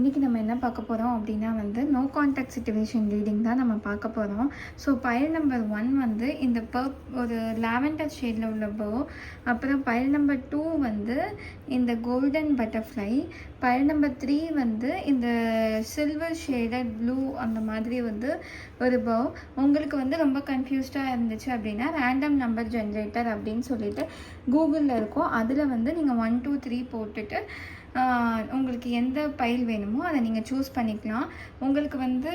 இன்றைக்கி நம்ம என்ன பார்க்க போகிறோம் அப்படின்னா வந்து நோ கான்டாக்ட் சிச்சுவேஷன் ரீடிங் தான் நம்ம பார்க்க போகிறோம். ஸோ பைல் நம்பர் 1 வந்து இந்த ஒரு லாவெண்டர் ஷேடில் உள்ள போ, அப்புறம் பைல் நம்பர் 2 வந்து இந்த கோல்டன் பட்டர்ஃப்ளை, பைல் நம்பர் 3 வந்து இந்த சில்வர் ஷேடட் ப்ளூ அந்த மாதிரி வந்து ஒரு போ. உங்களுக்கு வந்து ரொம்ப கன்ஃபியூஸ்டாக இருந்துச்சு அப்படின்னா ரேண்டம் நம்பர் ஜென்ரேட்டர் அப்படின்னு சொல்லிட்டு கூகுளில் இருக்கும். அதில் வந்து நீங்கள் 1 2 3 போட்டுட்டு உங்களுக்கு எந்த பைல் வேணுமோ அதை நீங்கள் சூஸ் பண்ணிக்கலாம். உங்களுக்கு வந்து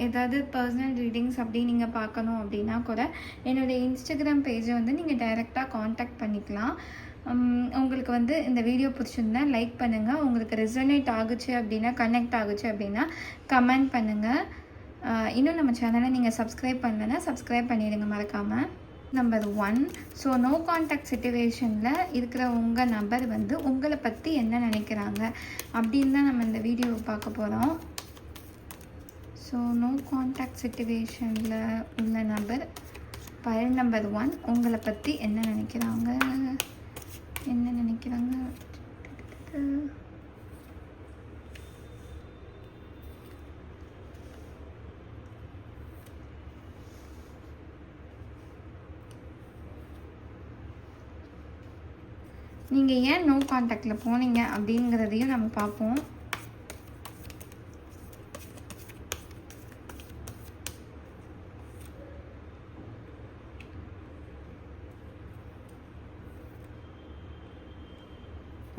ஏதாவது பர்சனல் ரீடிங்ஸ் அப்படி நீங்கள் பார்க்கணும் அப்படின்னா கூட என்னுடைய இன்ஸ்டாகிராம் பேஜை வந்து நீங்கள் டைரெக்டாக காண்டாக்ட் பண்ணிக்கலாம். உங்களுக்கு வந்து இந்த வீடியோ பிடிச்சிருந்தா லைக் பண்ணுங்கள். உங்களுக்கு ரெசனேட் ஆகுச்சு அப்படின்னா, கனெக்ட் ஆகுச்சு அப்படின்னா கமெண்ட் பண்ணுங்கள். இன்னும் நம்ம சேனலை நீங்கள் சப்ஸ்கிரைப் பண்ணலைன்னா சப்ஸ்கிரைப் பண்ணிடுங்க மறக்காமல். நம்பர் 1, ஸோ நோ கான்டாக்ட் சிச்சுவேஷனில் இருக்கிற உங்கள் நபர் வந்து உங்களை பற்றி என்ன நினைக்கிறாங்க அப்படின்னு தான் நம்ம இந்த வீடியோவை பார்க்க போகிறோம். ஸோ நோ கான்டாக்ட் சிச்சுவேஷனில் உள்ள நபர் பைல் நம்பர் 1 உங்களை பற்றி என்ன நினைக்கிறாங்க. நீங்கள் ஏன் நோ கான்டாக்டில் போனீங்க அப்படிங்கிறதையும் நம்ம பார்ப்போம்.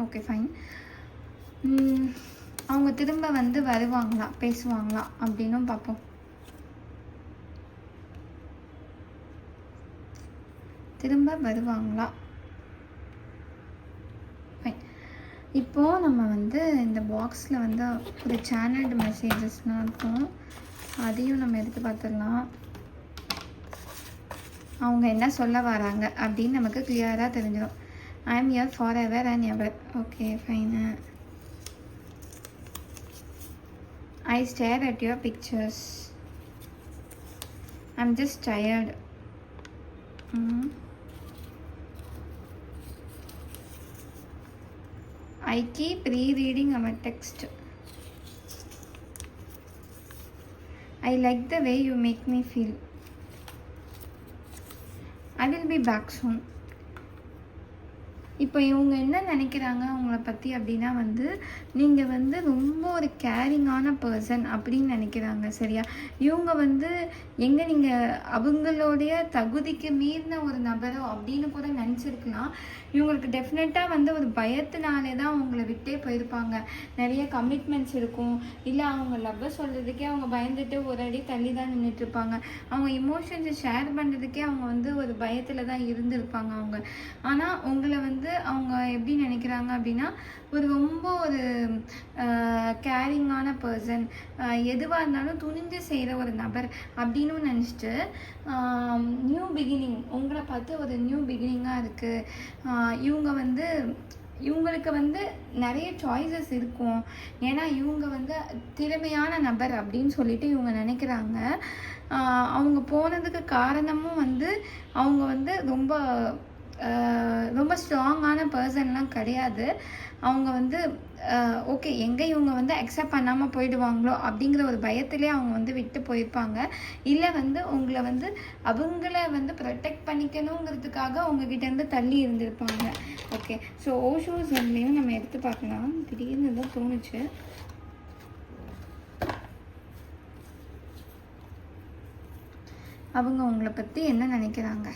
Okay fine. அவங்க திரும்ப வந்து வருவாங்களா, பேசுவாங்களா அப்படின்னும் பார்ப்போம். திரும்ப வருவாங்களா. இப்போது நம்ம வந்து இந்த பாக்ஸில் வந்து ஒரு சேனல்டு மெசேஜஸ்லாம் இருக்கும், அதையும் நம்ம எடுத்து பார்த்துடலாம். அவங்க என்ன சொல்ல வராங்க அப்படின்னு நமக்கு கிளியராக தெரிஞ்சிடும். I am here for ever and ever. Okay fine. I stare at your pictures. I am just tired. I keep rereading our text. I like the way you make me feel. I will be back soon. இப்போ இவங்க என்ன நினைக்கிறாங்க உங்களை பற்றி அப்படின்னா வந்து நீங்கள் வந்து ரொம்ப ஒரு கேரிங்கான பர்சன் அப்படின்னு நினைக்கிறாங்க. சரியா? இவங்க வந்து எங்கே நீங்கள் அவங்களுடைய தகுதிக்கு மீறின ஒரு நபரோ அப்படின்னு கூட நினச்சிருக்கலாம். இவங்களுக்கு டெஃபினட்டாக வந்து ஒரு பயத்தினாலே தான் அவங்கள விட்டே போயிருப்பாங்க. நிறைய கமிட்மெண்ட்ஸ் இருக்கும், இல்லை அவங்க லவ்வை சொல்கிறதுக்கே அவங்க பயந்துட்டு ஒரு அடி தள்ளி தான் நின்றுட்டுருப்பாங்க. அவங்க இமோஷன்ஸை ஷேர் பண்ணுறதுக்கே அவங்க வந்து ஒரு பயத்தில் தான் இருந்திருப்பாங்க அவங்க. ஆனால் உங்களை வந்து அவங்க எப்படி நினைக்கிறாங்க அப்படின்னா ரொம்ப ஒரு கேரிங்கான பர்சன், எதுவாக இருந்தாலும் துணிஞ்சு செய்கிற ஒரு நபர் அப்படின்னு நினச்சிட்டு நியூ பிகினிங் உங்களை பார்த்து ஒரு நியூ பிகினிங்காக இருக்குது. இவங்களுக்கு வந்து நிறைய சாய்ஸஸ் இருக்கும். ஏன்னா இவங்க வந்து திறமையான நபர் அப்படின்னு சொல்லிட்டு இவங்க நினைக்கிறாங்க. அவங்க போனதுக்கு காரணமும் வந்து அவங்க வந்து ரொம்ப ஸ்ட்ராங்கான பர்சன்லாம் கிடையாது. அவங்க வந்து ஓகே எங்கே இவங்க வந்து அக்செப்ட் பண்ணாமல் போயிடுவாங்களோ அப்படிங்கிற ஒரு பயத்திலே அவங்க வந்து விட்டு போயிருப்பாங்க. இல்லை வந்து உங்களை வந்து அவங்கள வந்து ப்ரொடெக்ட் பண்ணிக்கணுங்கிறதுக்காக உங்ககிட்டேருந்து தள்ளி இருந்திருப்பாங்க. ஓகே, ஸோ ஓஷோஸ் அதுலேயும் நம்ம எடுத்து பார்க்கலாம். திடீர்னு தான் தோணுச்சு. அவங்க உங்களை பற்றி என்ன நினைக்கிறாங்க.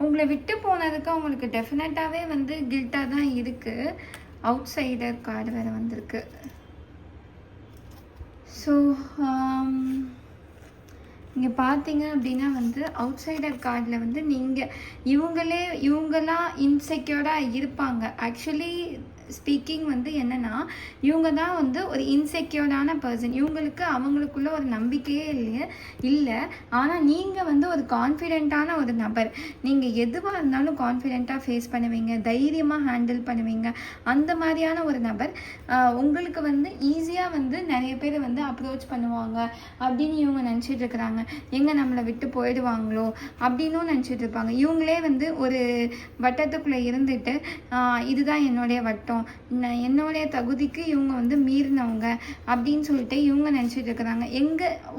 உங்களை விட்டு போனதுக்கு அவங்களுக்கு டெஃபினட்டாகவே வந்து கில்ட்டாக தான் இருக்குது. அவுட் சைடர் கார்டு வேறு வந்திருக்கு. ஸோ இங்கே பார்த்தீங்க அப்படின்னா வந்து அவுட் சைடர் கார்டில் வந்து இவங்களாம் இன்செக்யூர்டாக இருப்பாங்க. ஆக்சுவலி ஸ்பீக்கிங் வந்து என்னென்னா, இவங்க தான் வந்து ஒரு இன்செக்யூர்டான பர்சன். இவங்களுக்கு அவங்களுக்குள்ள ஒரு நம்பிக்கையே இல்லை. ஆனால் நீங்கள் வந்து ஒரு கான்ஃபிடென்ட்டான ஒரு நபர். நீங்கள் எதுவாக இருந்தாலும் கான்ஃபிடென்ட்டாக ஃபேஸ் பண்ணுவீங்க, தைரியமாக ஹேண்டில் பண்ணுவீங்க. அந்த மாதிரியான ஒரு நபர். உங்களுக்கு வந்து ஈஸியாக வந்து நிறைய பேர் வந்து அப்ரோச் பண்ணுவாங்க அப்படின்னு இவங்க நினச்சிட்டு இருக்கிறாங்க. எங்கே நம்மளை விட்டு போயிடுவாங்களோ அப்படின்னும் நினச்சிட்டு இருப்பாங்க. இவங்களே வந்து ஒரு வட்டத்துக்குள்ளே இருந்துட்டு இதுதான் என்னுடைய வட்டம், என்னுடைய தகுதிக்கு இவங்க வந்து மீறினவங்க அப்படின்னு சொல்லிட்டு இவங்க நினச்சிட்டு இருக்கிறாங்க.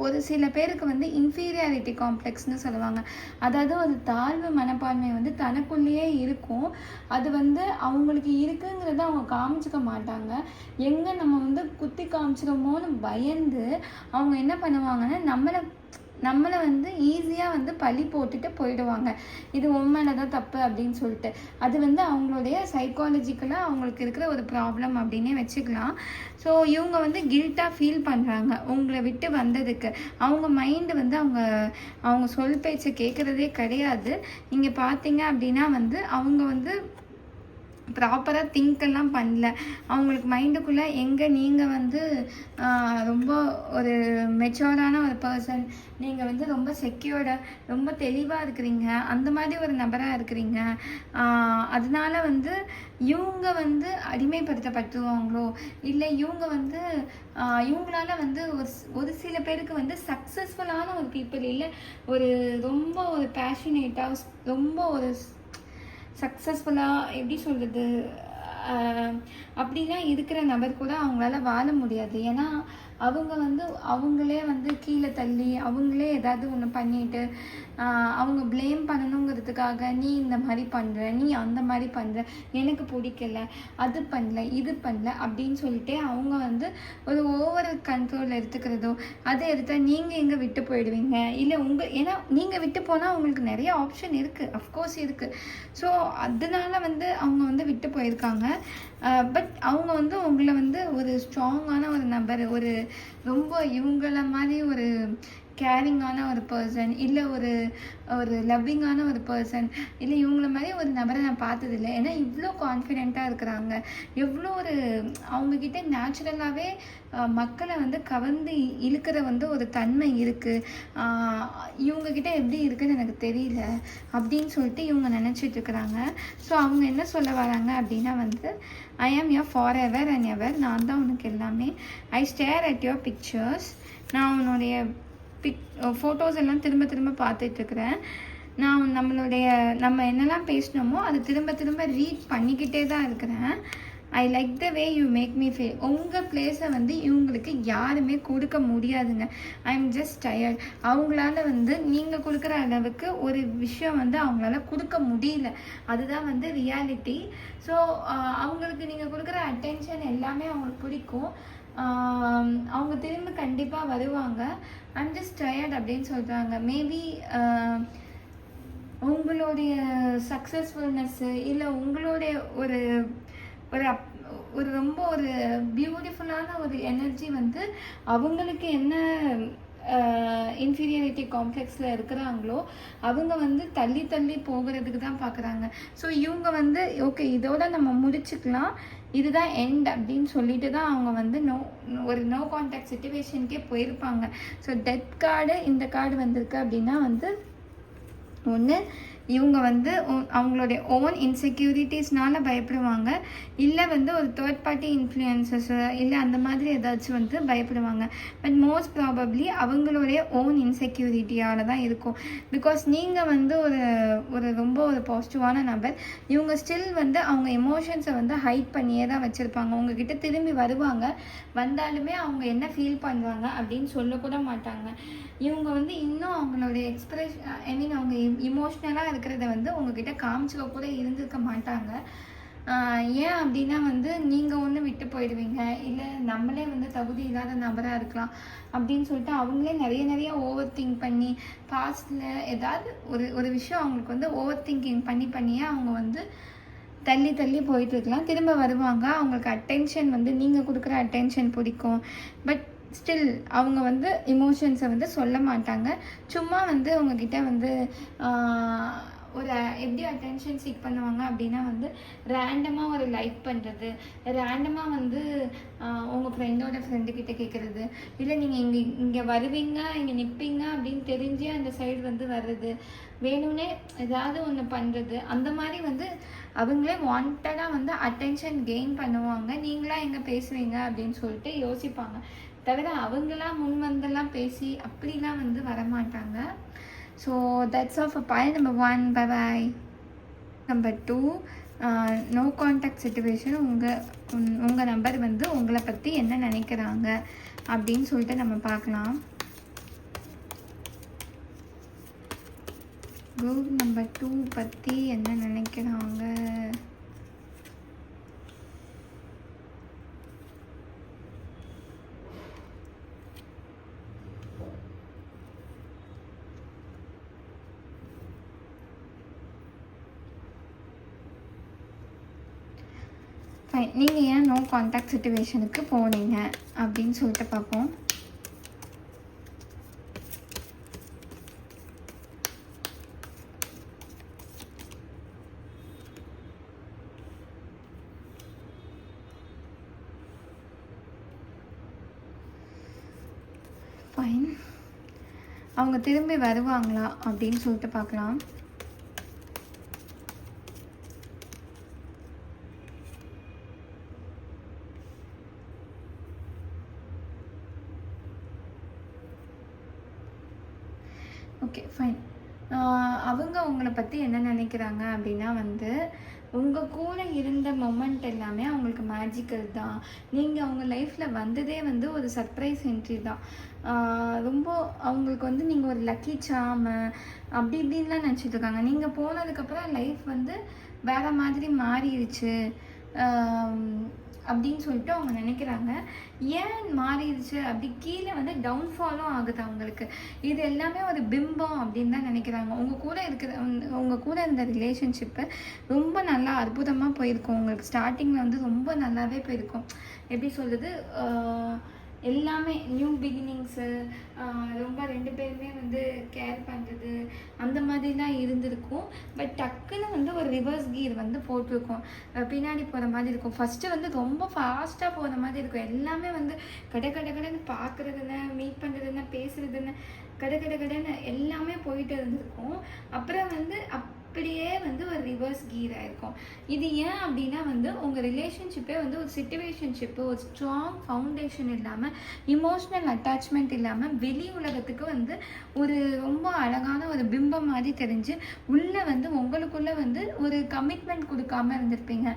ஒரு சில பேருக்கு வந்து இன்ஃபீரியாரிட்டி காம்ப்ளெக்ஸ்னு சொல்லுவாங்க. அதாவது ஒரு தாழ்வு மனப்பான்மை வந்து தனக்குள்ளேயே இருக்கும். அது வந்து அவங்களுக்கு இருக்குங்கிறத அவங்க காமிச்சிக்க மாட்டாங்க. எங்கே நம்ம வந்து குத்தி காமிச்சிடுமோன்னு பயந்து அவங்க என்ன பண்ணுவாங்கன்னா நம்மளை வந்து ஈஸியாக வந்து பழி போட்டுட்டு போயிடுவாங்க. இது உண்மையில தான் தப்பு அப்படின்னு சொல்லிட்டு. அது வந்து அவங்களுடைய சைக்காலஜிக்கலாக அவங்களுக்கு இருக்கிற ஒரு ப்ராப்ளம் அப்படின்னே வச்சுக்கலாம். ஸோ இவங்க வந்து கில்ட்டாக ஃபீல் பண்ணுறாங்க உங்களை விட்டு வந்ததுக்கு. அவங்க மைண்டு வந்து அவங்க சொல் பேச்சை கேட்குறதே கிடையாது. இங்கே பார்த்தீங்க அப்படின்னா வந்து அவங்க வந்து ப்ராப்பராக திங்க்கெல்லாம் பண்ணல. அவங்களுக்கு மைண்டுக்குள்ளே நீங்கள் வந்து ரொம்ப ஒரு மெச்சூர்டான ஒரு பர்சன், நீங்கள் வந்து ரொம்ப செக்யூர்டாக ரொம்ப தெளிவாக இருக்கிறீங்க, அந்த மாதிரி ஒரு நபராக இருக்கிறீங்க. அதனால வந்து இவங்க வந்து அடிமைப்படுத்தப்பட்டுருவாங்களோ, இல்லை இவங்க வந்து இவங்களால வந்து ஒரு சில பேருக்கு வந்து சக்ஸஸ்ஃபுல்லான ஒரு பீப்புள், இல்லை ஒரு ரொம்ப ஒரு பேஷனேட்டாக ரொம்ப ஒரு சக்ஸஸ்ஃபுல்லாக எப்படி சொல்கிறது, அப்படிலாம் இருக்கிற நபர் கூட அவங்களால வாழ முடியாது. ஏன்னா அவங்க வந்து அவங்களே வந்து கீழே தள்ளி அவங்களே ஏதாவது ஒன்று பண்ணிட்டு அவங்க ப்ளேம் பண்ணணுங்கிறதுக்காக நீ இந்த மாதிரி பண்ணுற, நீ அந்த மாதிரி பண்ணுற, எனக்கு பிடிக்கல, அது பண்ணல, இது பண்ணல அப்படின்னு சொல்லிட்டு அவங்க வந்து ஒரு ஓவர் கண்ட்ரோல் எடுத்துக்கிறதோ, அதை எடுத்தால் நீங்கள் எங்கே விட்டு போயிடுவீங்க. இல்லை ஏன்னா நீங்கள் விட்டு போனால் உங்களுக்கு நிறைய ஆப்ஷன் இருக்குது, அஃப்கோர்ஸ் இருக்குது. ஸோ அதனால வந்து அவங்க வந்து விட்டு போயிருக்காங்க. பட் அவங்க வந்து உங்களை வந்து ஒரு ஸ்ட்ராங்கான ஒரு நபர், ஒரு ரொம்ப இவங்கள மாதிரி ஒரு கேரிங்கான ஒரு பர்சன், இல்லை ஒரு லவ்விங்கான ஒரு பர்சன், இல்லை இவங்கள மாதிரி ஒரு நபரை நான் பார்த்ததில்லை. ஏன்னா இவ்வளோ கான்ஃபிடென்ட்டாக இருக்கிறாங்க. எவ்வளோ ஒரு அவங்கக்கிட்ட நேச்சுரலாகவே மக்களை வந்து கவர்ந்து இழுக்கிற வந்து ஒரு தன்மை இருக்குது. இவங்கக்கிட்ட எப்படி இருக்குதுன்னு எனக்கு தெரியல அப்படின்னு சொல்லிட்டு இவங்க நினச்சிட்டு இருக்கிறாங்க. ஸோ அவங்க என்ன சொல்ல வராங்க அப்படின்னா வந்து, I am your for ever and ever. நான் தான் உனக்கு எல்லாமே. I stare at your pictures. நான் உன்னுடைய ஃபோட்டோஸ் எல்லாம் திரும்ப திரும்ப பார்த்துட்ருக்குறேன். நான் நம்ம என்னெல்லாம் பேசினோமோ அது திரும்ப ரீட் பண்ணிக்கிட்டே தான் இருக்கிறேன். I like the way you make me feel. உங்கள் பிளேஸை வந்து இவங்களுக்கு யாருமே கொடுக்க முடியாதுங்க. I am just tired. அவங்களால வந்து நீங்கள் கொடுக்குற அளவுக்கு ஒரு விஷயம் வந்து அவங்களால கொடுக்க முடியல. அதுதான் வந்து ரியாலிட்டி. ஸோ அவங்களுக்கு நீங்கள் கொடுக்குற அட்டென்ஷன் எல்லாமே அவங்களுக்கு பிடிக்கும். அவங்க திரும்ப கண்டிப்பாக வருவாங்க. ஐம் ஜஸ்ட் டயர்ட் அப்படின்னு சொல்கிறாங்க. மேபி உங்களுடைய சக்ஸஸ்ஃபுல்னஸ்ஸு, இல்லை உங்களுடைய ஒரு ஒரு ரொம்ப ஒரு பியூட்டிஃபுல்லான ஒரு எனர்ஜி வந்து அவங்களுக்கு என்ன இன்ஃபீரியாரிட்டி காம்ப்ளெக்ஸில் இருக்கிறாங்களோ அவங்க வந்து தள்ளி போகிறதுக்கு தான் பார்க்குறாங்க. ஸோ இவங்க வந்து ஓகே இதோட நம்ம முடிச்சுக்கலாம், இதுதான் எண்ட் அப்படின்னு சொல்லிட்டு தான் அவங்க வந்து நோ கான்டாக்ட் சிச்சுவேஷனுக்கே போயிருப்பாங்க. ஸோ டெத் கார்டு இந்த கார்டு வந்திருக்கு அப்படின்னா வந்து ஒன்று இவங்க வந்து அவங்களுடைய ஓன் இன்செக்யூரிட்டிஸ்னால பயப்படுவாங்க, இல்லை வந்து ஒரு தேர்ட் பார்ட்டி இன்ஃப்ளூயன்சஸு இல்லை அந்த மாதிரி ஏதாச்சும் வந்து பயப்படுவாங்க. பட் மோஸ்ட் ப்ராபப்ளி அவங்களுடைய ஓன் இன்செக்யூரிட்டியால் தான் இருக்கும். பிகாஸ் நீங்கள் வந்து ஒரு ரொம்ப ஒரு பாசிட்டிவான நபர். இவங்க ஸ்டில் வந்து அவங்க எமோஷன்ஸை வந்து ஹைட் பண்ணியே தான் வச்சுருப்பாங்க. உங்ககிட்ட திரும்பி வருவாங்க, வந்தாலுமே அவங்க என்ன ஃபீல் பண்ணுறாங்க அப்படின்னு சொல்லக்கூட மாட்டாங்க. இவங்க வந்து இன்னும் அவங்களுடைய அவங்க இமோஷ்னலாக இருக்கிறத வந்து உங்ககிட்ட காமிச்சிக்க கூட இருந்திருக்க மாட்டாங்க. ஏன் அப்படின்னா வந்து நீங்கள் ஒன்று விட்டு போயிடுவீங்க, இல்லை நம்மளே வந்து தகுதி இல்லாத நபராக இருக்கலாம் அப்படின்னு சொல்லிட்டு அவங்களே நிறைய ஓவர் திங்க் பண்ணி பாஸ்டில் ஏதாவது ஒரு விஷயம் அவங்களுக்கு வந்து ஓவர் திங்கிங் பண்ணியே அவங்க வந்து தள்ளி போயிட்டு இருக்கலாம். திரும்ப வருவாங்க, அவங்களுக்கு அட்டென்ஷன் வந்து நீங்கள் கொடுக்குற அட்டென்ஷன் பிடிக்கும். பட் ஸ்டில் அவங்க வந்து இமோஷன்ஸை வந்து சொல்ல மாட்டாங்க. சும்மா வந்து உங்ககிட்ட வந்து ஒரு எப்படி அட்டென்ஷன் சீக் பண்ணுவாங்க அப்படின்னா வந்து ரேண்டமாக ஒரு லைக் பண்ணுறது, ரேண்டமாக வந்து உங்கள் ஃப்ரெண்டோட ஃப்ரெண்டுக்கிட்ட கேட்குறது, இல்லை நீங்கள் இங்கே வருவீங்க இங்கே நிற்பீங்க அப்படின்னு தெரிஞ்சே அந்த சைடு வந்து வர்றது, வேணும்னே ஏதாவது ஒன்று பண்ணுறது, அந்த மாதிரி வந்து அவங்களே வாண்டடாக வந்து அட்டென்ஷன் கெயின் பண்ணுவாங்க. நீங்களா எங்கே பேசுவீங்க அப்படின்னு சொல்லிட்டு யோசிப்பாங்க, தவிர அவங்களாம் முன் வந்தெல்லாம் பேசி அப்படிலாம் வந்து வரமாட்டாங்க. So that's all for point number 1. Bye bye. Number 2, no contact situation. உங்கள் நம்பர் வந்து உங்களை பற்றி என்ன நினைக்கிறாங்க அப்படின்னு சொல்லிட்டு நம்ம பார்க்கலாம். குரூப் நம்பர் 2 பற்றி என்ன நினைக்கிறாங்க? ஃபைன். நீங்கள் ஏன் நோ கான்டாக்ட் சிச்சுவேஷனுக்கு போனீங்க அப்படின்னு சொல்லிட்டு பார்ப்போம். ஃபைன். அவங்க திரும்பி வருவாங்களா அப்படின்னு சொல்லிட்டு பார்க்கலாம். Okay fine. அவங்க உங்களை பற்றி என்ன நினைக்கிறாங்க அப்படின்னா வந்து உங்கள் கூட இருந்த மொமெண்ட் எல்லாமே அவங்களுக்கு மேஜிக்கல் தான். நீங்கள் அவங்க லைஃப்பில் வந்ததே வந்து ஒரு சர்ப்ரைஸ் என்ட்ரி தான். ரொம்ப அவங்களுக்கு வந்து நீங்கள் ஒரு லக்கி சாமு அப்படி இப்படின்லாம் நினச்சிட்டு இருக்காங்க. நீங்கள் போனதுக்கப்புறம் லைஃப் வந்து வேறு மாதிரி மாறிடுச்சு அப்படின்னு சொல்லிட்டு அவங்க நினைக்கிறாங்க. ஏன் மாறிடுச்சு அப்படி கீழே வந்து டவுன்ஃபாலும் ஆகுது அவங்களுக்கு. இது எல்லாமே ஒரு பிம்பம் அப்படின்னு தான் நினைக்கிறாங்க. உங்கள் கூட இருந்த ரிலேஷன்ஷிப்பு ரொம்ப நல்லா அற்புதமாக போயிருக்கும். உங்களுக்கு ஸ்டார்டிங்கில் வந்து ரொம்ப நல்லாவே போயிருக்கும். எப்படி சொல்கிறது, எல்லாமே நியூ பிகினிங்ஸு, ரொம்ப 2 பேருமே வந்து கேர் பண்ணுறது அந்த மாதிரிலாம் இருந்திருக்கும். பட் டக்குன்னு வந்து ஒரு ரிவர்ஸ் கீர் வந்து போட்டிருக்கோம், பின்னாடி போகிற மாதிரி இருக்கும். ஃபஸ்ட்டு வந்து ரொம்ப ஃபாஸ்ட்டாக போகிற மாதிரி இருக்கும். எல்லாமே வந்து கடைன்னு பார்க்குறதுன்னு, மீட் பண்ணுறதுன்னு, பேசுகிறதுன்னு கடைன்னு எல்லாமே போயிட்டு இருந்திருக்கும். அப்புறம் வந்து அப்படியே வந்து ஒரு ரிவர்ஸ் கீர் ஆகிருக்கும். இது ஏன் அப்படின்னா வந்து உங்கள் ரிலேஷன்ஷிப்பே வந்து ஒரு சிச்சுவேஷன்ஷிப்பு, ஒரு ஸ்ட்ராங் ஃபவுண்டேஷன் இல்லாமல், இமோஷ்னல் அட்டாச்மெண்ட் இல்லாமல், வெளி உலகத்துக்கு வந்து ஒரு ரொம்ப அழகான ஒரு பிம்பம் மாதிரி தெரிஞ்சு உள்ளே வந்து உங்களுக்குள்ளே வந்து ஒரு கமிட்மெண்ட் கொடுக்காம இருந்திருப்பீங்க.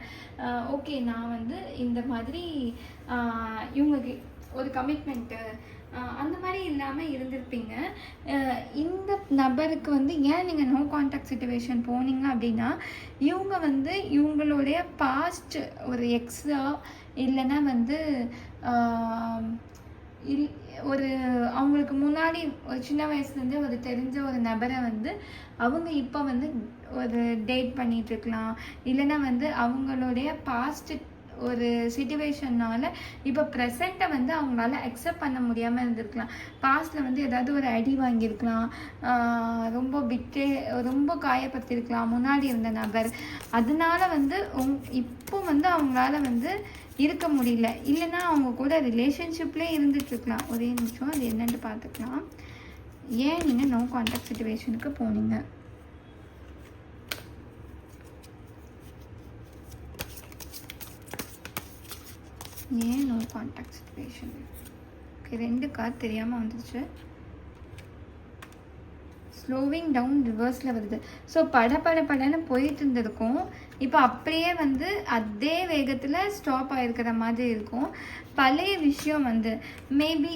ஓகே, நான் வந்து இந்த மாதிரி இவங்களுக்கு ஒரு கமிட்மெண்ட்டு அந்த மாதிரி இல்லாமல் இருந்திருப்பீங்க. இந்த நபருக்கு வந்து ஏன் நீங்கள் நோ கான்டாக்ட் சிச்சுவேஷன் போனீங்க அப்படின்னா இவங்க வந்து இவங்களுடைய பாஸ்ட் ஒரு எக்ஸா இல்லைன்னா வந்து ஒரு அவங்களுக்கு முன்னாடி ஒரு சின்ன வயசுலேருந்தே ஒரு தெரிஞ்ச ஒரு நபரை வந்து அவங்க இப்போ வந்து ஒரு டேட் பண்ணிகிட்ருக்கலாம், இல்லைன்னா வந்து அவங்களுடைய பாஸ்ட் ஒரு சிச்சுவேஷன்னால இப்போ ப்ரெசண்ட்டை வந்து அவங்களால அக்செப்ட் பண்ண முடியாமல் இருந்திருக்கலாம். பாஸ்டில் வந்து ஏதாவது ஒரு அடி வாங்கியிருக்கலாம், ரொம்ப காயப்படுத்தியிருக்கலாம் முன்னாடி இருந்த நபர். அதனால வந்து இப்போ வந்து அவங்களால வந்து இருக்க முடியல, இல்லைன்னா அவங்க கூட ரிலேஷன்ஷிப்லேயே இருந்துகிட்ருக்கலாம். ஒரே நிமிஷம், அது என்னென்னு பார்த்துக்கலாம். ஏன் நீங்கள் நோ கான்டாக்ட் சிச்சுவேஷனுக்கு போனீங்க? ஏன் no contact situation? Okay, 2 card தெரியாமல் வந்துடுச்சு. ஸ்லோவிங் டவுன் ரிவர்ஸில் வருது. ஸோ படன்னு போயிட்டு இருந்திருக்கும், இப்போ அப்படியே வந்து அதே வேகத்தில் ஸ்டாப் ஆகிருக்கிற மாதிரி இருக்கும். பழைய விஷயம் வந்து மேபி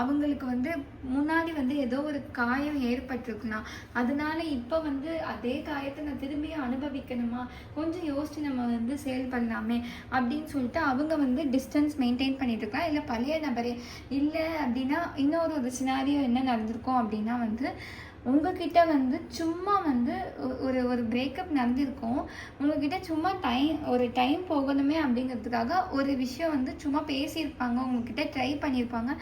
அவங்களுக்கு வந்து முன்னாடி வந்து ஏதோ ஒரு காயம் ஏற்பட்டிருக்கலாம், அதனால இப்போ வந்து அதே காயத்தை நான் திரும்பியும் அனுபவிக்கணுமா, கொஞ்சம் யோசிச்சு நம்ம வந்து செயல்படலாமே அப்படின்னு சொல்லிட்டு அவங்க வந்து டிஸ்டன்ஸ் மெயின்டைன் பண்ணிட்டு இருக்கலாம். இல்லை பழைய நபரே இல்லை அப்படின்னா இன்னொரு சினாரியோ என்ன நடந்திருக்கும் அப்படின்னா வந்து உங்ககிட்ட வந்து சும்மா வந்து ஒரு ஒரு பிரேக்கப் நடந்திருக்கும். உங்ககிட்ட சும்மா டைம் போகணுமே அப்படிங்கிறதுக்காக ஒரு விஷயம் வந்து சும்மா பேசியிருப்பாங்க, உங்ககிட்ட ட்ரை பண்ணியிருப்பாங்க.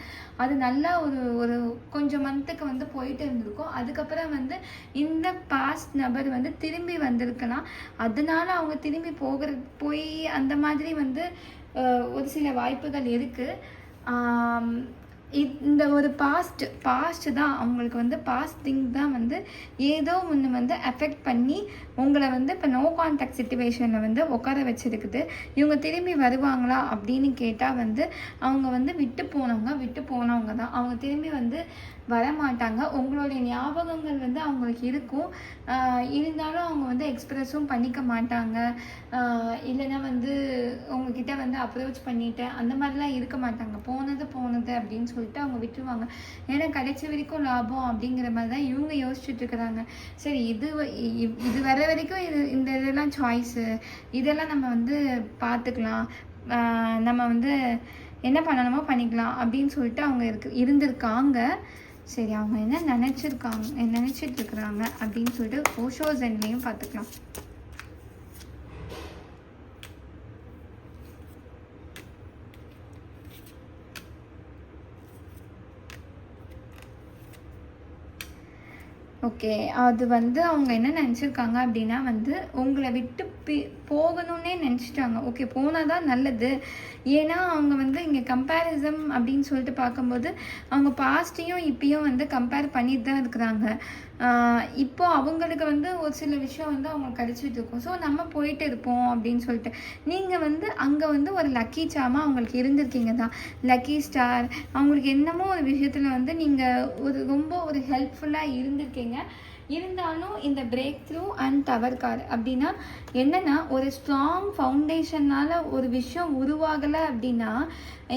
அது நல்லா ஒரு ஒரு கொஞ்சம் மந்த்துக்கு வந்து போயிட்டு இருந்திருக்கும். அதுக்கப்புறம் வந்து இந்த பாஸ்ட் நபர் வந்து திரும்பி வந்திருக்கலாம். அதனால அவங்க திரும்பி போய் அந்த மாதிரி வந்து ஒரு சில வாய்ப்புகள் இருக்குது. இந்த ஒரு பாஸ்ட் தான் அவங்களுக்கு வந்து பாஸ்ட் திங் தான் வந்து ஏதோ ஒன்று வந்து அஃபெக்ட் பண்ணி உங்களை வந்து இப்போ நோ கான்டாக்ட் சிச்சுவேஷனில் வந்து உட்கார வச்சுருக்குது. இவங்க திரும்பி வருவாங்களா அப்படின்னு கேட்டால் வந்து அவங்க வந்து விட்டு போனவங்க தான். அவங்க திரும்பி வந்து வரமாட்டாங்க. உங்களுடைய ஞாபகங்கள் வந்து அவங்களுக்கு இருக்கும், இருந்தாலும் அவங்க வந்து எக்ஸ்ப்ரெஸும் பண்ணிக்க மாட்டாங்க. இல்லைன்னா வந்து உங்ககிட்ட வந்து அப்ரோச் பண்ணிட்டேன் அந்த மாதிரிலாம் இருக்க மாட்டாங்க. போனது அப்படின்னு சொல்லிட்டு அவங்க விட்டுருவாங்க. ஏன்னா கடைசி வரைக்கும் லாபம் அப்படிங்கிற மாதிரி தான் இவங்க யோசிச்சுட்டு இருக்கிறாங்க. சரி, இது வர வரைக்கும் இந்த இதெல்லாம் சாய்ஸு, இதெல்லாம் நம்ம வந்து பார்த்துக்கலாம், நம்ம வந்து என்ன பண்ணணுமோ பண்ணிக்கலாம் அப்படின்னு சொல்லிட்டு அவங்க இருந்திருக்காங்க. சரி, அவங்க என்ன நினச்சிட்டு இருக்கிறாங்க அப்படின்னு சொல்லிட்டு ஓஷோ ஜென்லையும் பார்த்துக்கலாம். ஓகே, அது வந்து அவங்க என்ன நினச்சிருக்காங்க அப்படின்னா வந்து உங்களை விட்டு போகணும்னே நினச்சிட்டாங்க. ஓகே, போனால் தான் நல்லது. ஏன்னா அவங்க வந்து இங்கே கம்பேரிசம் அப்படின்னு சொல்லிட்டு பார்க்கும்போது அவங்க பாஸ்ட்டையும் இப்பயும் வந்து கம்பேர் பண்ணிட்டு தான் இருக்கிறாங்க. இப்போ அவங்களுக்கு வந்து ஒரு சில விஷயம் வந்து அவங்களுக்கு கிடைச்சிட்டு இருக்கும். ஸோ நம்ம போயிட்டு இருப்போம் அப்படின்னு சொல்லிட்டு நீங்கள் வந்து அங்கே வந்து ஒரு லக்கி சாமா அவங்களுக்கு இருந்திருக்கீங்க தான், லக்கி ஸ்டார். அவங்களுக்கு என்னமோ ஒரு விஷயத்தில் வந்து நீங்கள் ரொம்ப ஒரு ஹெல்ப்ஃபுல்லாக இருந்திருக்கீங்க. இருந்தாலும் இந்த break through and tower card அப்படின்னா என்னென்னா, ஒரு ஸ்ட்ராங் ஃபவுண்டேஷனால் ஒரு விஷயம் உருவாகலை அப்படின்னா,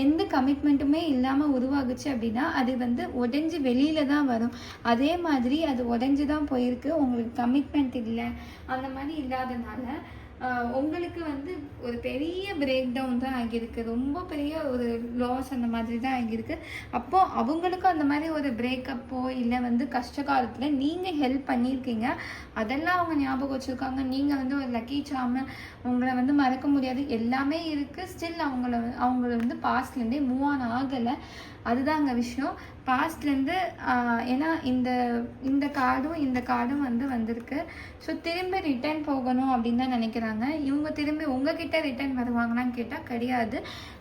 எந்த கமிட்மெண்ட்டுமே இல்லாமல் உருவாகுச்சு அப்படின்னா அது வந்து உடஞ்சி வெளியில் தான் வரும். அதே மாதிரி அது உடஞ்சி தான் போயிருக்கு. உங்களுக்கு கமிட்மெண்ட் இல்லை, அந்த மாதிரி இல்லாதனால உங்களுக்கு வந்து ஒரு பெரிய பிரேக் டவுன் தான் ஆகியிருக்கு. ரொம்ப பெரிய ஒரு லாஸ் அந்த மாதிரி தான் ஆகியிருக்கு. அப்போது அவங்களுக்கும் அந்த மாதிரி ஒரு பிரேக்கப்போ இல்லை வந்து கஷ்ட காலத்தில் நீங்கள் ஹெல்ப் பண்ணியிருக்கீங்க, அதெல்லாம் அவங்க ஞாபகம் வச்சுருக்காங்க. நீங்கள் வந்து ஒரு லக்கி சாம, உங்களை வந்து மறக்க முடியாது, எல்லாமே இருக்குது. ஸ்டில் அவங்கள வந்து பாஸ்ட்லேருந்தே மூவ் ஆன் ஆகலை. அதுதான் அங்கே விஷயம். பாஸ்ட்லேருந்து ஏன்னா இந்த கார்டும் வந்து வந்திருக்கு. ஸோ திரும்ப ரிட்டர்ன் போகணும் அப்படின்னு தான் நினைக்கிறாங்க. இவங்க திரும்பி உங்ககிட்ட ரிட்டர்ன் வருவாங்களான்னு கேட்டால் கிடையாது.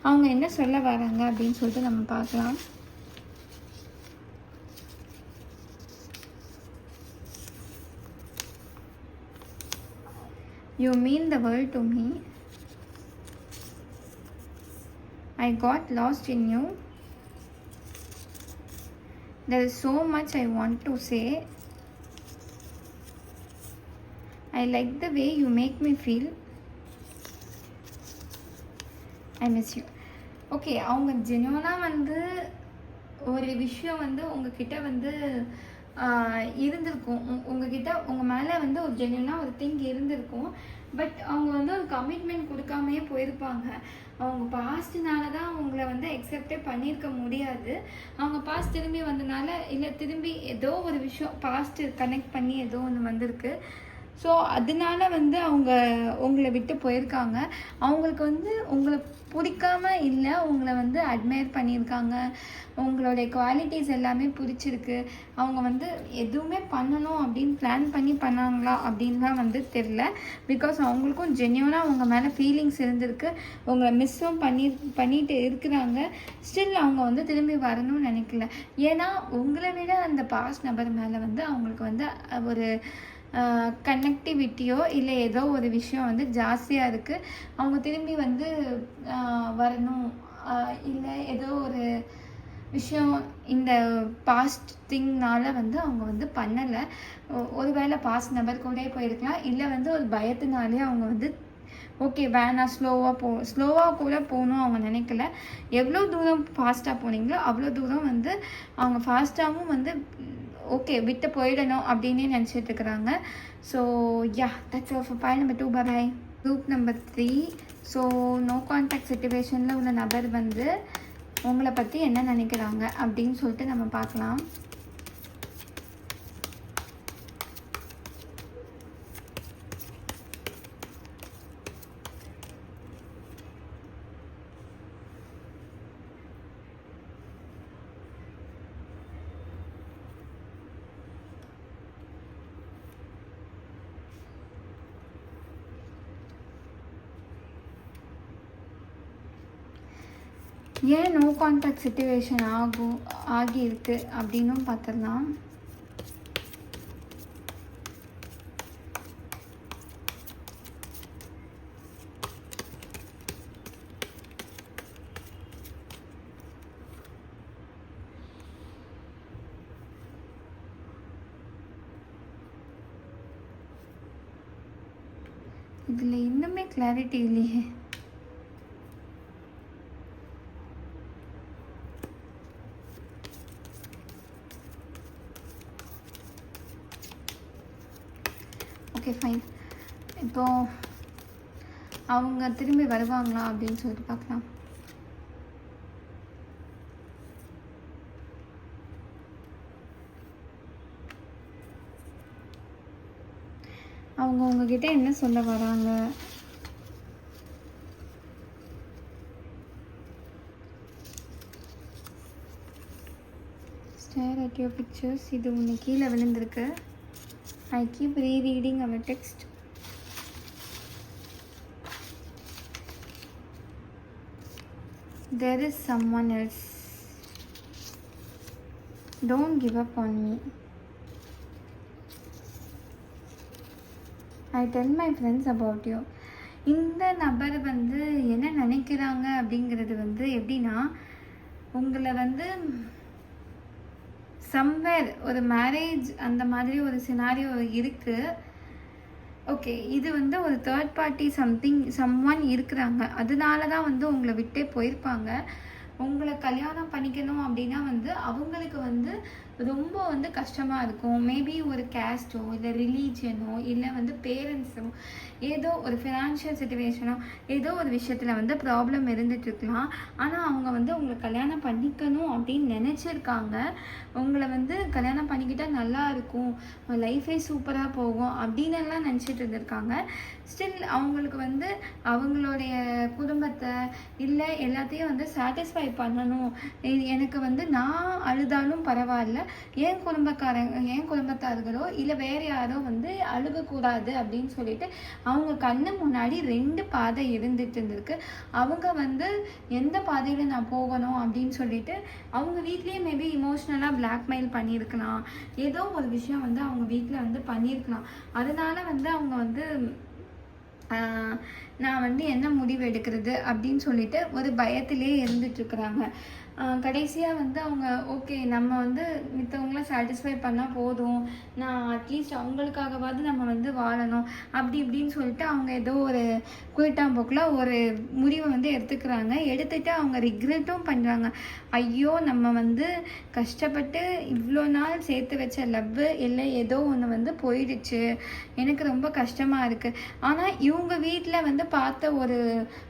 அவங்க என்ன சொல்ல வராங்க அப்படின்னு சொல்லிட்டு நம்ம பார்க்கலாம். You mean the world to me. I got lost in you. There is so much I want to say. I like the way you make me feel. I miss you. Okay, அவங்க ஜென்யூனாக வந்து ஒரு விஷயம் வந்து உங்ககிட்ட வந்து இருந்திருக்கும். உங்கள் மேலே வந்து ஒரு ஜென்யூனாக ஒரு திங் இருந்திருக்கும். பட் அவங்க வந்து ஒரு கமிட்மெண்ட் கொடுக்காமையே போயிருப்பாங்க. அவங்க பாஸ்ட்னால தான் அவங்கள வந்து அக்செப்டே பண்ணியிருக்க முடியாது. அவங்க பாஸ்ட் திரும்பி வந்தனால, இல்லை திரும்பி ஏதோ ஒரு விஷயம் பாஸ்ட் கனெக்ட் பண்ணி ஏதோ ஒன்று வந்திருக்கு. ஸோ அதனால வந்து அவங்க உங்களை விட்டு போயிருக்காங்க. அவங்களுக்கு வந்து உங்களை பிடிக்காம இல்லை, உங்களை வந்து அட்மையர் பண்ணியிருக்காங்க. உங்களுடைய குவாலிட்டிஸ் எல்லாமே பிடிச்சிருக்கு. அவங்க வந்து எதுவுமே பண்ணணும் அப்படின்னு பிளான் பண்ணாங்களா அப்படின்லாம் வந்து தெரில. பிகாஸ் அவங்களுக்கும் ஜென்யூனாக உங்கள் மேலே ஃபீலிங்ஸ் இருந்திருக்கு. உங்களை மிஸ்ஸும் பண்ணிட்டு இருக்கிறாங்க. ஸ்டில் அவங்க வந்து திரும்பி வரணும்னு நினைக்கல. ஏன்னா உங்களை விட அந்த பாஸ்ட் நபர் மேலே வந்து அவங்களுக்கு வந்து ஒரு கனெக்டிவிட்டியோ இல்லை ஏதோ ஒரு விஷயம் வந்து ஜாஸ்தியாக இருக்குது. அவங்க திரும்பி வந்து வரணும், இல்லை ஏதோ ஒரு விஷயம் இந்த பாஸ்ட் திங்னால் வந்து அவங்க வந்து பண்ணலை. ஒருவேளை பாஸ்ட் நபர் கூட போயிருக்கலாம், இல்லை வந்து ஒரு பயத்தினாலே அவங்க வந்து ஓகே வேணாம், ஸ்லோவாக கூட போகணும் அவங்க நினைக்கல. எவ்வளோ தூரம் ஃபாஸ்ட்டாக போனீங்களோ அவ்வளோ தூரம் வந்து அவங்க ஃபாஸ்ட்டாகவும் வந்து ஓகே விட்டு போயிடணும் அப்படின்னே நினச்சிட்டு இருக்கிறாங்க. So ya, that's all for point number 2. Bye. Group number 3. So no contact சிச்சுவேஷனில் உள்ள நபர் வந்து உங்களை பற்றி என்ன நினைக்கிறாங்க அப்படின்னு சொல்லிட்டு நம்ம பார்க்கலாம். ஏன் நோ கான்டாக்ட் சிச்சுவேஷன் ஆகியிருக்கு அப்படின்னும் பார்த்துடலாம். இதில் இன்னுமே கிளாரிட்டி இல்லையே. Okay fine. இப்போது அவங்க திரும்பி வருவாங்களா அப்படின்னு சொல்லிட்டு பார்க்கலாம். அவங்க உங்ககிட்ட என்ன சொல்ல வராங்க? Stare at your pictures. இது ஒன்று கீழே விழுந்திருக்கு. I keep rereading our text. There is someone else. Don't give up on me. I tell my friends about you. இந்த நபர் வந்து என்ன நினைக்கிறாங்க அப்படிங்கிறது வந்து எப்படின்னா, உங்களை வந்து சம்வேர் ஒரு மேரேஜ் அந்த மாதிரி ஒரு சினாரியோ இருக்குது. ஓகே, இது வந்து ஒரு தேர்ட் பார்ட்டி சம்ஒன் இருக்கிறாங்க. அதனால தான் வந்து உங்களை விட்டே போயிருப்பாங்க. உங்களை கல்யாணம் பண்ணிக்கணும் அப்படின்னா வந்து அவங்களுக்கு வந்து ரொம்ப வந்து கஷ்டமாக இருக்கும். மேபி ஒரு கேஸ்ட்டோ இல்லை ரிலீஜியனோ இல்லை வந்து பேரண்ட்ஸோ ஏதோ ஒரு ஃபினான்ஷியல் சுச்சுவேஷனோ ஏதோ ஒரு விஷயத்தில் வந்து ப்ராப்ளம் இருந்துகிட்ருக்கலாம். ஆனால் அவங்க வந்து உங்களை கல்யாணம் பண்ணிக்கணும் அப்படின்னு நினச்சிருக்காங்க. உங்களை வந்து கல்யாணம் பண்ணிக்கிட்டால் நல்லா இருக்கும், லைஃபே சூப்பராக போகும் அப்படின்னு எல்லாம் நினச்சிட்டு இருந்திருக்காங்க. ஸ்டில் அவங்களுக்கு வந்து அவங்களுடைய குடும்பத்தை இல்லை எல்லாத்தையும் வந்து சாட்டிஸ்ஃபை பண்ணணும். எனக்கு வந்து நான் அழுதாலும் பரவாயில்ல, என் குடும்பத்தார்களோ இல்லை வேறு யாரோ வந்து அழுகக்கூடாது அப்படின்னு சொல்லிட்டு அவங்க கண்ணு முன்னாடி 2 பாதை இருந்துட்டு இருந்திருக்கு. அவங்க வந்து எந்த பாதையில் நான் போகணும் அப்படின்னு சொல்லிட்டு அவங்க வீட்லேயே மேபி இமோஷ்னலாக பிளாக்மெயில் பண்ணியிருக்கலாம். ஏதோ ஒரு விஷயம் வந்து அவங்க வீட்டில் வந்து பண்ணியிருக்கலாம். அதனால வந்து அவங்க வந்து நான் வந்து என்ன முடிவு எடுக்கிறது அப்படின்னு சொல்லிட்டு ஒரு பயத்திலே இருந்துட்டுருக்குறாங்க. கடைசியாக வந்து அவங்க ஓகே நம்ம வந்து மித்தவங்கள சாட்டிஸ்ஃபை பண்ணால் போதும், நான் அட்லீஸ்ட் அவங்களுக்காகவாவது நம்ம வந்து வாழணும் அப்படி இப்படின்னு சொல்லிட்டு அவங்க ஏதோ ஒரு குயிட்டாம்போக்கில் ஒரு முடிவை வந்து எடுத்துக்கிறாங்க. எடுத்துகிட்டு அவங்க ரிக்ரெட்டும் பண்ணுறாங்க. ஐயோ நம்ம வந்து கஷ்டப்பட்டு இவ்வளோ நாள் சேர்த்து வச்ச லவ் இல்லை ஏதோ ஒன்று வந்து போயிடுச்சு, எனக்கு ரொம்ப கஷ்டமாக இருக்குது. ஆனால் இவங்க வீட்டில் வந்து பார்த்த ஒரு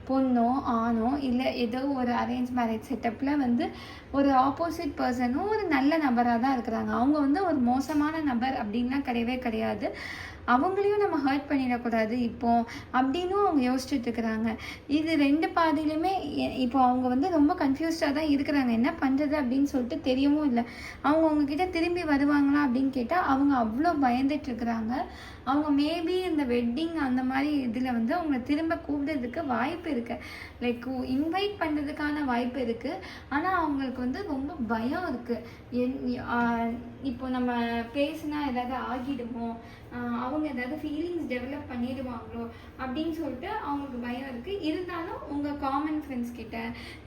பொண்ணோ ஆணோ இல்லை ஏதோ ஒரு அரேஞ்ச் மேரேஜ் செட்டப்பில் வந்து ஒரு ஆப்போசிட் பர்சனும் ஒரு நல்ல நபராக தான் இருக்கிறாங்க. அவங்க வந்து ஒரு மோசமான நபர் அப்படின்லாம் கிடையவே கிடையாது. அவங்களையும் நம்ம ஹர்ட் பண்ணிடக்கூடாது இப்போ அப்படின்னும் அவங்க யோசிச்சுட்டு இருக்கிறாங்க. இது 2 பாதியிலுமே இப்போ அவங்க வந்து ரொம்ப கன்ஃபியூஸ்டாக தான் இருக்கிறாங்க. என்ன பண்ணுறது அப்படின்னு சொல்லிட்டு தெரியவும் இல்லை. அவங்க உங்ககிட்ட திரும்பி வருவாங்களா அப்படின்னு கேட்டால் அவங்க அவ்வளோ பயந்துட்டு இருக்கிறாங்க. அவங்க மேபி இந்த வெட்டிங் அந்த மாதிரி இதில் வந்து அவங்கள திரும்ப கூப்பிடுறதுக்கு வாய்ப்பு இருக்குது, லைக் இன்வைட் பண்ணுறதுக்கான வாய்ப்பு இருக்குது. ஆனால் அவங்களுக்கு வந்து ரொம்ப பயம் இருக்குது. இப்போ நம்ம பேசினா ஏதாவது ஆகிடுமோ, அவங்க ஏதாவது ஃபீலிங்ஸ் டெவலப் பண்ணிடுவாங்களோ அப்படின்னு சொல்லிட்டு அவங்களுக்கு பயம் இருக்குது. இருந்தாலும் உங்கள் காமன் ஃப்ரெண்ட்ஸ் கிட்ட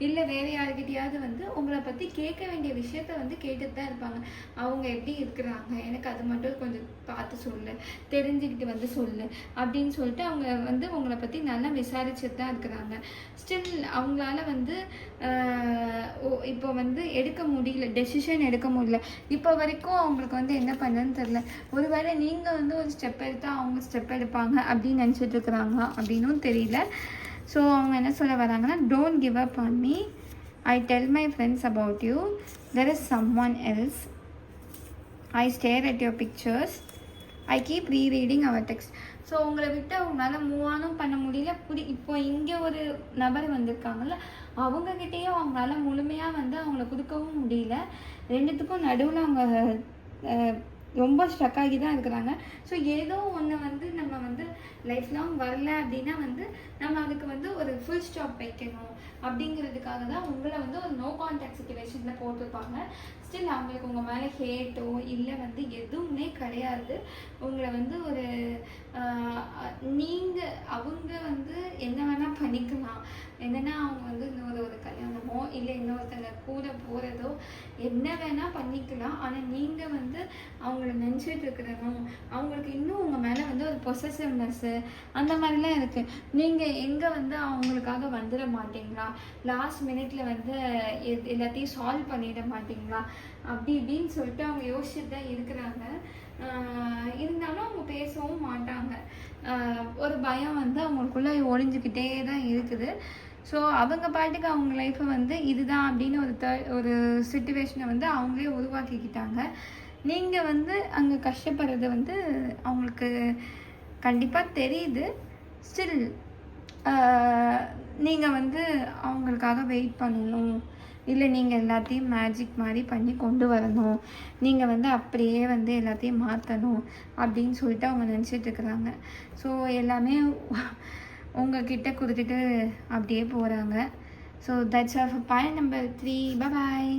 இல்லை வேறு யாருக்கிட்டையாவது வந்து உங்களை பற்றி கேட்க வேண்டிய விஷயத்த வந்து கேட்டுட்டு தான் இருப்பாங்க. அவங்க எப்படி இருக்கிறாங்க, எனக்கு அது மட்டும் கொஞ்சம் பார்த்து சொல்லு, தெரிஞ்சுக்கிட்டு வந்து சொல்லு அப்படின்னு சொல்லிட்டு அவங்க வந்து உங்களை பற்றி நல்லா விசாரிச்சுட்டு தான் இருக்கிறாங்க. ஸ்டில் அவங்களால வந்து இப்போ வந்து எடுக்க முடியல, டெசிஷன் எடுக்க முடியல. இப்போ வரைக்கும் அவங்களுக்கு வந்து என்ன பண்ணுறதுன்னு தெரில. ஒருவேளை நீங்கள் வந்து ஒரு ஸ்டெப் எடுத்தால் அவங்க ஸ்டெப் எடுப்பாங்க அப்படின்னு நினச்சிட்டு இருக்கிறாங்க அப்படின்னும் தெரியல. ஸோ அவங்க என்ன சொல்ல வராங்கன்னா, don't give up on me, I tell my friends about you, there is someone else, I stare at your pictures, I keep rereading our text. So உங்களை விட்டு அவங்களால மூவ் ஆனும் பண்ண முடியல. இப்போ இங்கே ஒரு நபர் வந்திருக்காங்கல்ல, அவங்கக்கிட்டேயும் அவங்களால முழுமையாக வந்து அவங்கள கொடுக்கவும் முடியல. 2த்துக்கும் நடுவில் அவங்க ரொம்ப ஸ்ட்ரக் ஆகி தான் இருக்கிறாங்க. ஸோ ஏதோ ஒன்று வந்து நம்ம வந்து லைஃப் லாங் வரல அப்படின்னா வந்து நம்ம அதுக்கு வந்து ஒரு ஃபுல் ஸ்டாப் வைக்கணும் அப்படிங்கிறதுக்காக தான் உங்களை வந்து ஒரு நோ கான்டாக்ட் சிச்சுவேஷனில் போட்டிருப்பாங்க. ஸ்டில் அவங்களுக்கு உங்கள் மேலே ஹேட்டோ இல்லை வந்து எதுவுமே கிடையாது. உங்களை வந்து ஒரு நீங்கள் அவங்க வந்து என்ன வேணால் பண்ணிக்கலாம். என்னென்னா அவங்க வந்து ஒரு கல்யாணமோ இல்லை இன்னொருத்தங்க கூட போகிறதோ என்ன வேணால் பண்ணிக்கலாம். ஆனால் நீங்கள் வந்து அவங்கள நினச்சிட்டு இருக்கிறனும், அவங்களுக்கு இன்னும் உங்கள் மேலே வந்து ஒரு பொசசிவ்னஸ்ஸு அந்த மாதிரிலாம் இருக்குது. நீங்கள் எங்கே வந்து அவங்களுக்காக வந்துட மாட்டிங்களா, லாஸ்ட் மினிட்ல வந்து எல்லாத்தையும் சால்வ் பண்ணிட மாட்டிங்களா அப்படி இப்படின்னு சொல்லிட்டு அவங்க யோசிச்சுட்டு தான் இருக்கிறாங்க. இருந்தாலும் அவங்க பேசவும் மாட்டாங்க. ஒரு பயம் வந்து அவங்களுக்குள்ளே ஒழிஞ்சிக்கிட்டே தான் இருக்குது. ஸோ அவங்க பாட்டுக்கு அவங்க லைஃப்பை வந்து இதுதான் அப்படின்னு ஒரு சிச்சுவேஷனை வந்து அவங்களே உருவாக்கிக்கிட்டாங்க. நீங்கள் வந்து அங்கே கஷ்டப்படுறது வந்து அவங்களுக்கு கண்டிப்பாக தெரியுது. ஸ்டில் நீங்கள் வந்து அவங்களுக்காக வெயிட் பண்ணணும், இல்லை நீங்கள் எல்லாத்தையும் மேஜிக் மாதிரி பண்ணி கொண்டு வரணும், நீங்கள் வந்து அப்படியே வந்து எல்லாத்தையும் மாற்றணும் அப்படின்னு சொல்லிட்டு அவங்க நினச்சிட்ருக்குறாங்க. ஸோ எல்லாமே உங்ககிட்ட கொடுத்துட்டு அப்படியே போகிறாங்க. So that's of point number 3. Bye.